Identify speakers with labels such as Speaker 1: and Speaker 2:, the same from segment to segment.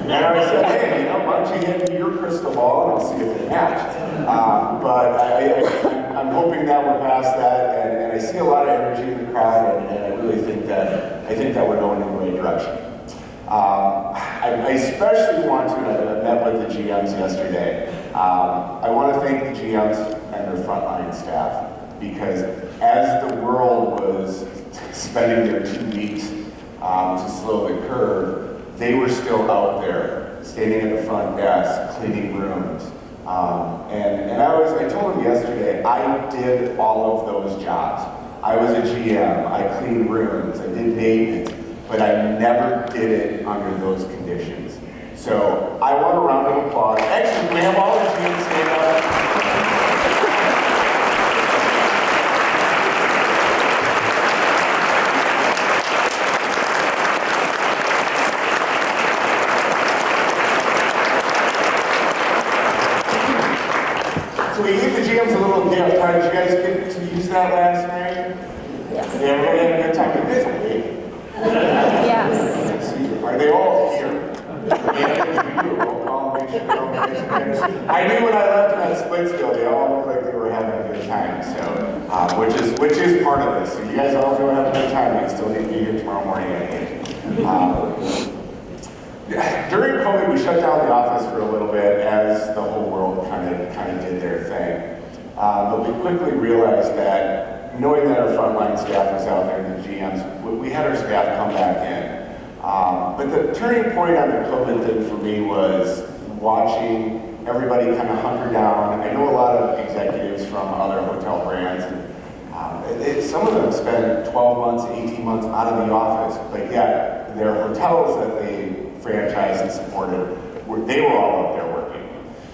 Speaker 1: And I said, hey, why don't you hand me your crystal ball and I'll see if they match. But I'm hoping that we're past that, and I see a lot of energy in the crowd, and I really think that we're going in the right direction. I especially want to, I met with the GMs yesterday. I want to thank the GMs and their frontline staff, because as the world was spending their 2 weeks to slow the curve, they were still out there, standing at the front desk, cleaning rooms. And I told them yesterday, I did all of those jobs. I was a GM, I cleaned rooms, I did maintenance, but I never did it under those conditions. So I want a round of applause. Actually, we have all the GMs stand up. So we gave the GMs a little gift. Did you guys get to use that last night?
Speaker 2: Yes.
Speaker 1: Yeah, everybody had a good time. You guys are big.
Speaker 2: Yes.
Speaker 1: Are they all here? I knew when I left them at Splitsville, they all looked like they were having a good time. So, which is part of this. So you guys all go have a good time. You still need to be here tomorrow morning at 8. During COVID, we shut down the office for a little bit as the whole world kind of did their thing. But we quickly realized that knowing that our frontline staff was out there and the GMs, we had our staff come back in. But the turning point on the COVID thing for me was watching everybody kind of hunker down. I know a lot of executives from other hotel brands, and some of them spend 12 months, 18 months out of the office, but yet their hotels that they franchised and supported, they were all out there working.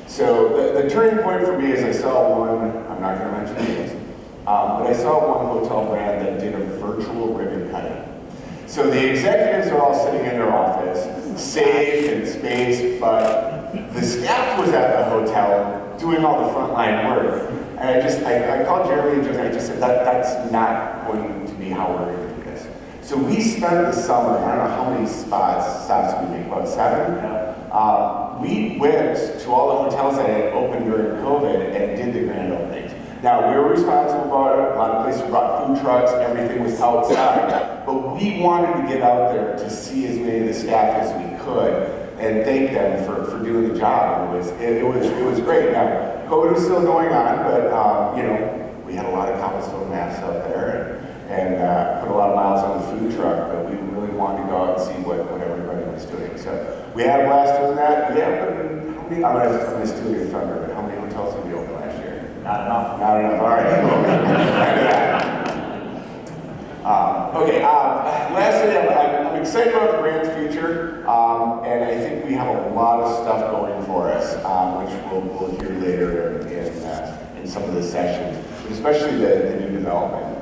Speaker 1: So the turning point for me is I saw one, I'm not going to mention names, but I saw one hotel brand that did a virtual ribbon cutting. So the executives are all sitting in their office, safe and spaced, but the staff was at the hotel doing all the frontline work. And I called Jeremy and I just said, that's not going to be how we're going to do this. So we spent the summer, I don't know how many stops we made, about 7? We went to all the hotels that had opened during COVID and did the grand openings. Now, we were responsible for it. A lot of places brought food trucks, everything was outside. But we wanted to get out there to see as many of the staff as we could and thank them for doing the job. It was great. Now, COVID was still going on, but we had a lot of cobblestone mats out there and put a lot of miles on the food truck, but we really wanted to go out and see what everybody was doing. So we had a blast doing that. Yeah, but I'm going to steal your thunder, but how many hotels did we open last year?
Speaker 3: Not enough.
Speaker 1: Not enough. All right. Lastly, I'm excited about the brand's future, and I think we have a lot of stuff going for us, which we'll hear later in some of the sessions, but especially the new development.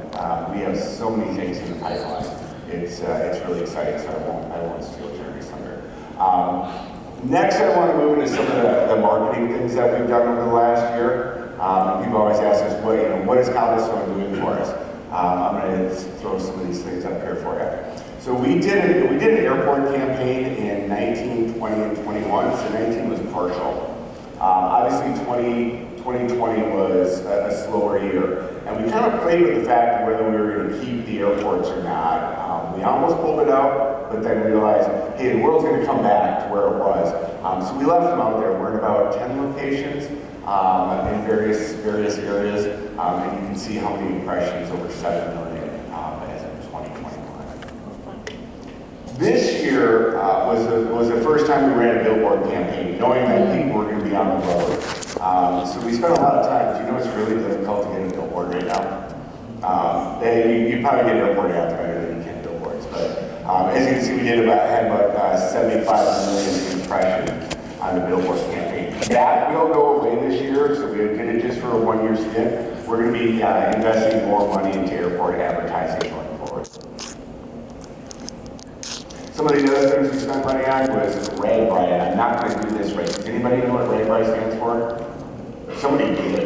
Speaker 1: We have so many things in the pipeline. It's really exciting, so I won't steal Jeremy's thunder. Next, I want to move into some of the marketing things that we've done over the last year. People always ask us, what is Cobblestone doing for us? I'm going to throw some of these things up here for you. So we did an airport campaign in 19, 20, and 21. So 19 was partial. Obviously, 2020 was a slower year. And we kind of played with the fact of whether we were going to keep the airports or not. We almost pulled it out, but then realized, hey, the world's going to come back to where it was. So we left them out there. We're in about 10 locations in various areas. And you can see how many impressions, over 7 million as of 2021. This year was the first time we ran a billboard campaign, knowing that people were going to be on the road. So we spent a lot of time. Do you know it's really difficult to get a billboard right now? You probably get airport ads better than you can billboards, but as you can see, we had about 75 million impressions on the billboard campaign. That will go away this year, so we did it just for a 1-year stint. We're going to be investing more money into airport advertising going forward. Some of the other things we spent money on was RAGBRAI. I'm not going to do this right. Does anybody know what RAGBRAI stands for? Somebody did.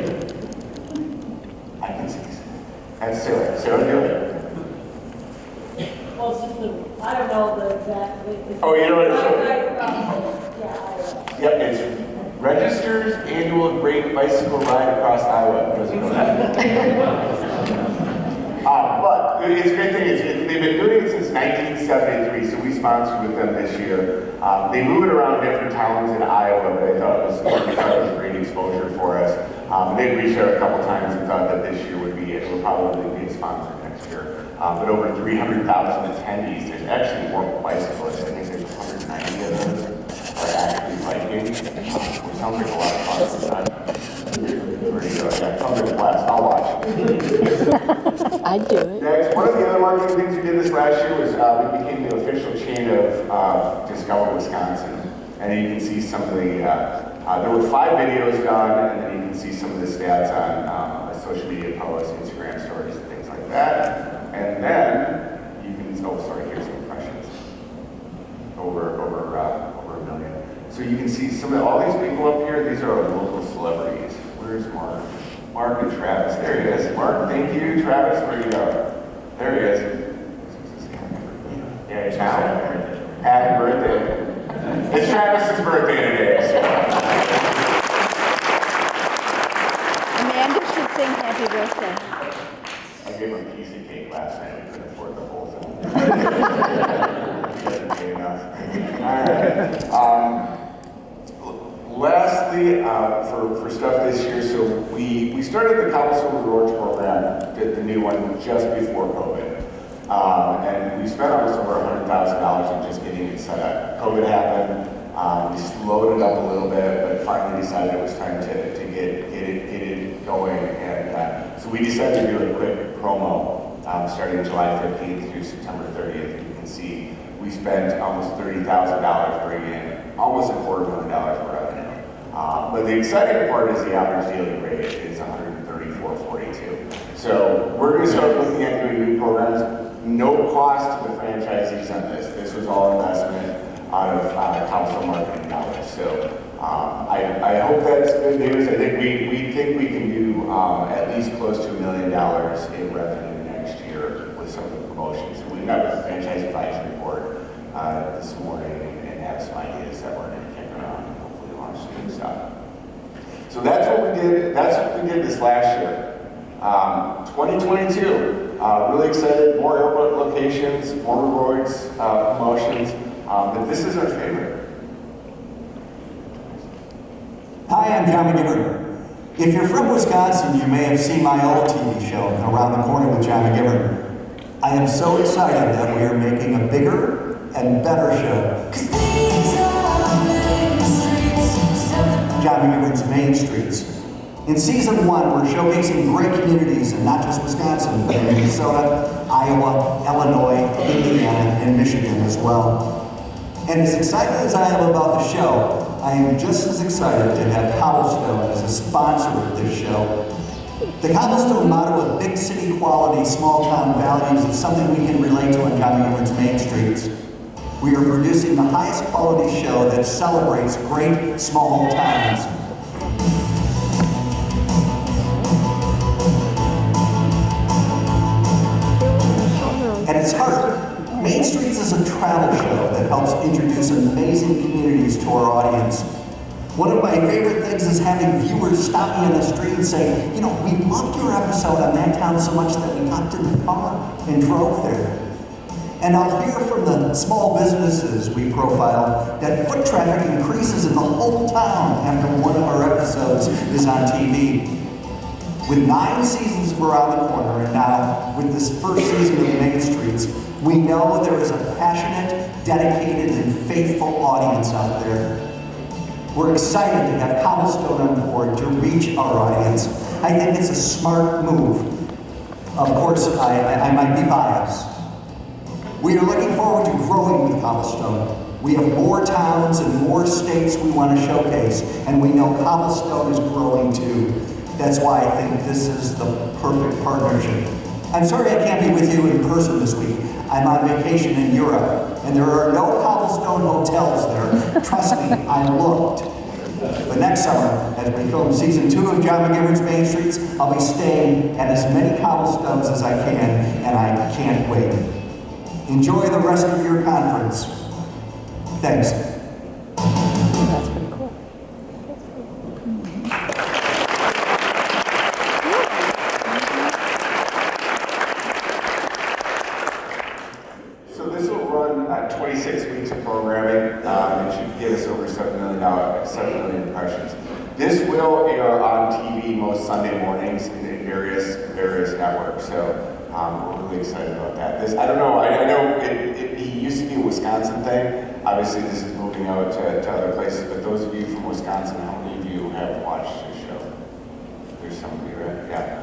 Speaker 1: I can see. That's Sarah. Sarah, do it.
Speaker 4: Well, it's just I don't know the exact.
Speaker 1: Oh, you know what it
Speaker 4: is?
Speaker 1: Register's annual great bicycle ride across Iowa. Who doesn't know that? But it's a great thing. They've been doing it since 1973, so we sponsored with them this year. They move it around different towns in Iowa, but I thought it was great exposure for us. They've reached out a couple times and thought that this year it would probably be a sponsor next year. But over 300,000 attendees. There's actually more bicyclists. I think there's 190 of them are actually biking, which sounds like a lot of fun. Yeah, sounds like a blast. I'll watch.
Speaker 2: I'd do it.
Speaker 1: Next, one of the other marketing things we did this last year was we became the official chain of Discover Wisconsin. And you can see some of the, there were 5 videos done, and then you can see some of the stats on social media posts, Instagram stories, and things like that. And then you can, oh, sorry, here's some impressions. Over a million. So you can see some of all these people up here, these are our local celebrities. Where's Mark? Mark and Travis. There he is. Mark, thank you. Travis, where you go? There he is. Yeah, it's happy birthday. It's Travis's birthday today. So.
Speaker 2: Amanda should sing happy birthday.
Speaker 1: I gave him a piece of cake last night. We couldn't afford the whole thing. He doesn't pay enough. All right. Lastly, for stuff this year, so we started the Cobblestone Rewards program, the new one, just before COVID. And we spent almost over $100,000 in just getting it set up. COVID happened, we slowed it up a little bit, but finally decided it was time to get it going. And so we decided to do a quick promo starting July 15th through September 30th. You can see we spent almost $30,000 bringing in almost $250,000 for revenue. But the exciting part is the average daily rate is $134.42. So we're going to start looking at doing new programs. No cost to the franchisees on this. This was all investment out of Cobblestone marketing dollars. So I hope that's good news. I think we think we can do at least close to $1 million in revenue next year with some of the promotions. So we met with the franchise advisory board this morning and have some ideas that we're going to kick around and hopefully launch some new stuff. So that's what we did. That's what we did this last year. 2022. Really excited. More airport locations, more rewards, promotions. But this is our favorite.
Speaker 3: Hi, I'm John McGivern. If you're from Wisconsin, you may have seen my old TV show, Around the Corner with John McGivern. I am so excited that we are making a bigger and better show. John McGivern's Main Streets. In season 1, we're showcasing great communities in not just Wisconsin, but in Minnesota, Iowa, Illinois, Indiana, and Michigan as well. And as excited as I am about the show, I am just as excited to have Cobblestone as a sponsor of this show. The Cobblestone motto of big city quality, small town values is something we can relate to in John McGivern's Main Streets. We are producing the highest quality show that celebrates great small towns. At its heart, Main Streets is a travel show that helps introduce amazing communities to our audience. One of my favorite things is having viewers stop me on the street and say, you know, we loved your episode on that town so much that we hopped in the car and drove there. And I'll hear from the small businesses we profile that foot traffic increases in the whole town after one of our episodes is on TV. With 9 seasons of Around the Corner, and now with this first season of Main Streets, we know there is a passionate, dedicated, and faithful audience out there. We're excited to have Cobblestone on board to reach our audience. I think it's a smart move. Of course, I might be biased. We are looking forward to growing with Cobblestone. We have more towns and more states we want to showcase, and we know Cobblestone is growing too. That's why I think this is the perfect partnership. I'm sorry I can't be with you in person this week. I'm on vacation in Europe, and there are no Cobblestone hotels there. Trust me, I looked. But next summer, as we film season 2 of John McGivern's Main Streets, I'll be staying at as many Cobblestones as I can, and I can't wait. Enjoy the rest of your conference. Thanks.
Speaker 2: That's pretty cool.
Speaker 1: just over $7 million impressions. This will air on TV most Sunday mornings in various networks. So we're really excited about that. This, I don't know. I know he used to be a Wisconsin thing. Obviously, this is moving out to other places. But those of you from Wisconsin, how many of you have watched this show? There's some of you, right? Yeah.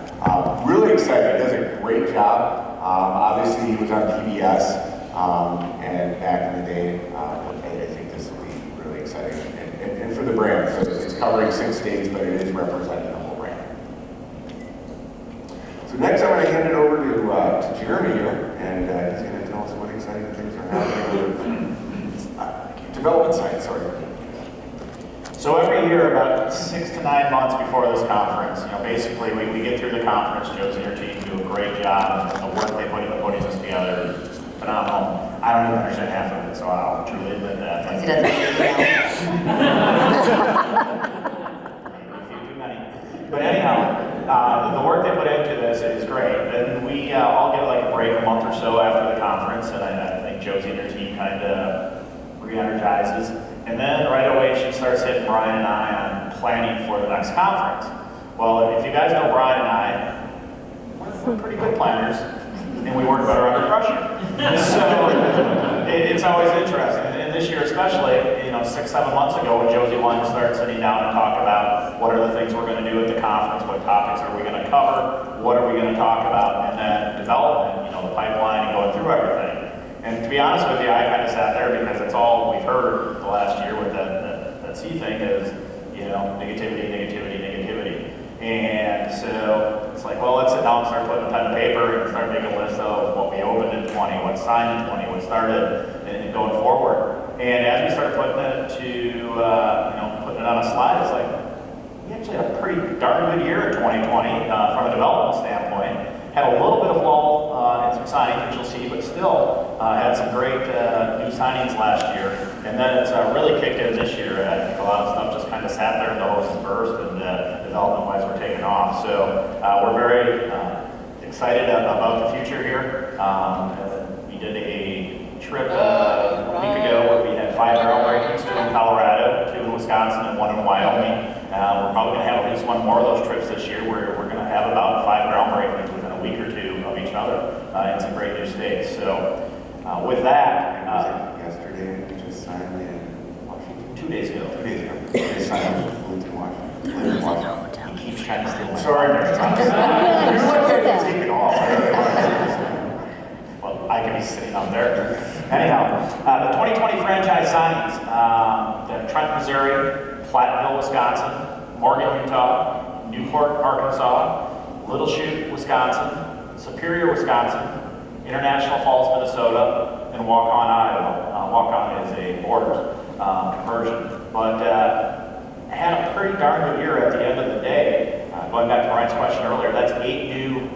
Speaker 1: Really excited. He does a great job. Obviously, he was on PBS and back in the day. I think this will be really exciting and for the brand. So it's covering 6 states, but it is representing the whole brand. So next, I'm going to hand it over to Jeremy here, and he's going to tell us what exciting things are happening with development side. Sorry.
Speaker 4: So every year, about 6 to 9 months before this conference, basically we get through the conference. Josie and her team do a great job. The work they put into putting this together is phenomenal. I don't even understand half of it, so I'll truly admit that.
Speaker 5: He doesn't
Speaker 4: Too many. But anyhow, the work they put into this is great. And we all get like a break a month or so after the conference, and I think Josie and her team kind of re-energizes. And then right away she starts hitting Brian and I on planning for the next conference. Well, if you guys know Brian and I, we're pretty good planners, and we work better under pressure. So it's always interesting. And this year especially, 6, 7 months ago when Josie wanted to start sitting down and talk about what are the things we're going to do at the conference, what topics are we going to cover, what are we going to talk about, and then development, the pipeline and going through everything. And to be honest with you, I kind of sat there because it's all we've heard the last year with that C thing is, negativity. And so it's like, well, let's sit down and start putting pen to paper and start making a list of what we opened in 20, what signed in 20, what started, and going forward. And as we started putting it putting it on a slide, it's like, we actually had a pretty darn good year in 2020 from a development standpoint. Had a little bit of lull in some signings, which you'll see, but still had some great new signings last year. And then it's really kicked in this year. I think a lot of stuff just kind of sat there and the hoses burst, and development-wise we're taking off. So we're very excited about the future here. We did a trip a week ago where we had 5 barrel breakings, 2 in Colorado, 2 in Wisconsin, and 1 in Wyoming. We're probably going to have at least 1 more of those trips this year where we're going to have about 5 barrel breakings within a week or 2 of each other in some great new states. So with that,
Speaker 1: Yesterday, we just signed in Washington.
Speaker 4: 2 days ago.
Speaker 1: 2 days ago. We signed with Lincoln, Washington.
Speaker 4: He keeps trying to steal my
Speaker 1: Sorry,
Speaker 2: Yeah,
Speaker 1: you're like
Speaker 2: I
Speaker 1: that.
Speaker 2: saw
Speaker 1: Take it off.
Speaker 4: Well, I can be sitting up there. Anyhow, the 2020 franchise signings, Trent, Missouri, Platteville, Wisconsin, Morgan, Utah, Newport, Arkansas, Little Chute, Wisconsin, Superior, Wisconsin, International Falls, Minnesota, and Waukon, Iowa. Waukon is a border conversion. But had a pretty darn good year at the end of the day. Going back to Brian's question earlier, that's 8 new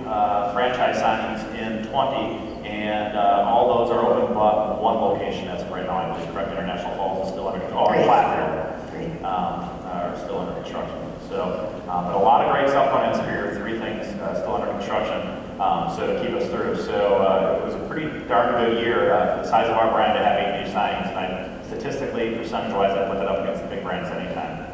Speaker 4: franchise signings in 20, and all those are open but 1 location. That's right now, I believe, correct, International Falls is still under construction. Platteville are still under construction. So, but a lot of great stuff on Superior, 3 things still under construction. So to keep us through. So it was a pretty darn good year for the size of our brand to have 8 new signings. And statistically, percentage-wise, I put that up against the big brands anytime.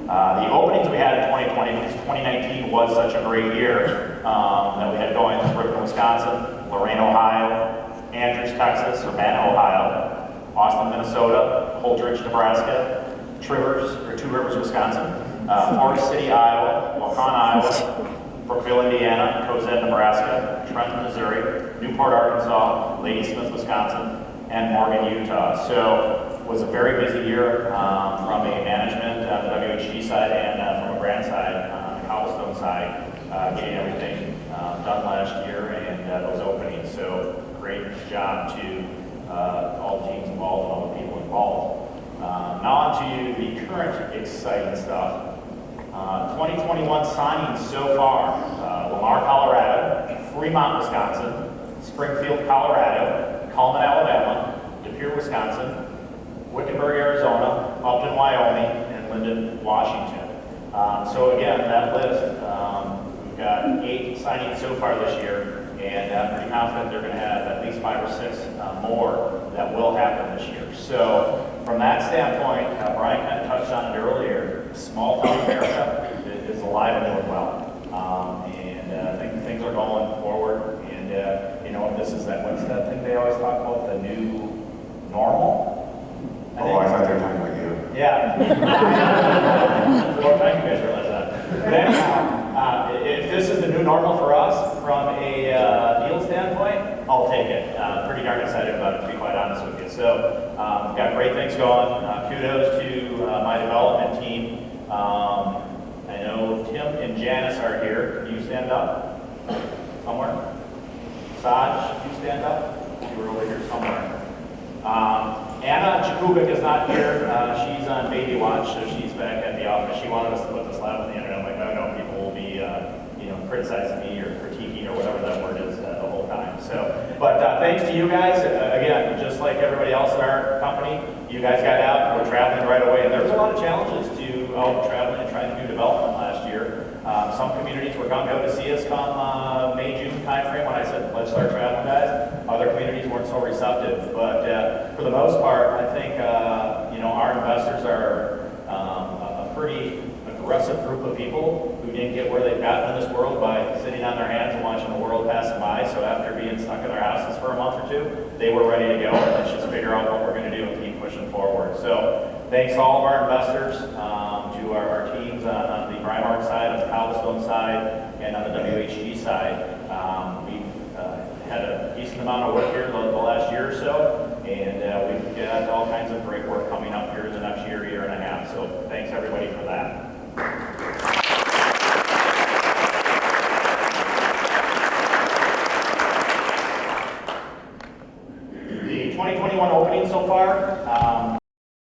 Speaker 4: The openings we had in 2020, because 2019 was such a great year that we had going to Brooklyn, Wisconsin, Lorain, Ohio, Andrews, Texas, Urbana, Ohio, Austin, Minnesota, Holdridge, Nebraska, Two Rivers, Wisconsin, Forest City, Iowa, Waukon, Iowa, Brookville, Indiana, Cozad, Nebraska, Trenton, Missouri, Newport, Arkansas, Ladysmith, Wisconsin, and Morgan, Utah. So it was a very busy year from a management, the WHG side, and from a brand side, the Cobblestone side, getting everything done last year and those openings. So great job to all the teams involved and all the people involved. Now on to the current exciting stuff. 2021 signings so far, Lamar, Colorado, Fremont, Wisconsin, Springfield, Colorado, Cullman, Alabama, De Pere, Wisconsin, Wickenburg, Arizona, Upton, Wyoming, and Linden, Washington. So again, that list, we've got 8 signings so far this year, and I'm pretty confident they're going to have at least 5 or 6 more that will happen this year. So from that standpoint, Brian kind of touched on it earlier, small town America is alive and doing well. I think things are going forward. And, this is what's that thing they always talk about, the new normal?
Speaker 1: Oh, I thought they were talking about you.
Speaker 4: Yeah. Well, thank you guys for realizing that. But anyhow, if this is the new normal for us from a deal standpoint, I'll take it. Pretty darn excited about it, to be quite honest with you. So, we've got great things going. Kudos to my development team. I know Tim and Janice are here. Can you stand up somewhere? Saj, can you stand up? You were over here somewhere. Anna Jakubik is not here. She's on baby watch, so she's back at the office. She wanted us to put the slide on the internet. I'm like, no, people will be, criticizing me or critiquing or whatever that word is the whole time. So, but thanks to you guys. Again, just like everybody else in our company, you guys got out. We're traveling right away, and there was a lot of challenges to traveling and trying to do development last year. Some communities were gung-ho to see us come May, June timeframe when I said, let's start traveling, guys. Other communities weren't so receptive. But for the most part, I think, our investors are a pretty aggressive group of people who didn't get where they've gotten in this world by sitting on their hands and watching the world pass them by. So after being stuck in their houses for a month or two, they were ready to go. Let's just figure out what we're going to do and keep pushing forward. So thanks to all of our investors, to our teams on the Brymark side, on the Cobblestone side, and on the WHG side. We've had a decent amount of work here the last year or so, and we've got all kinds of great work coming up here in the next year and a half. So thanks everybody for that. The 2021 opening so far,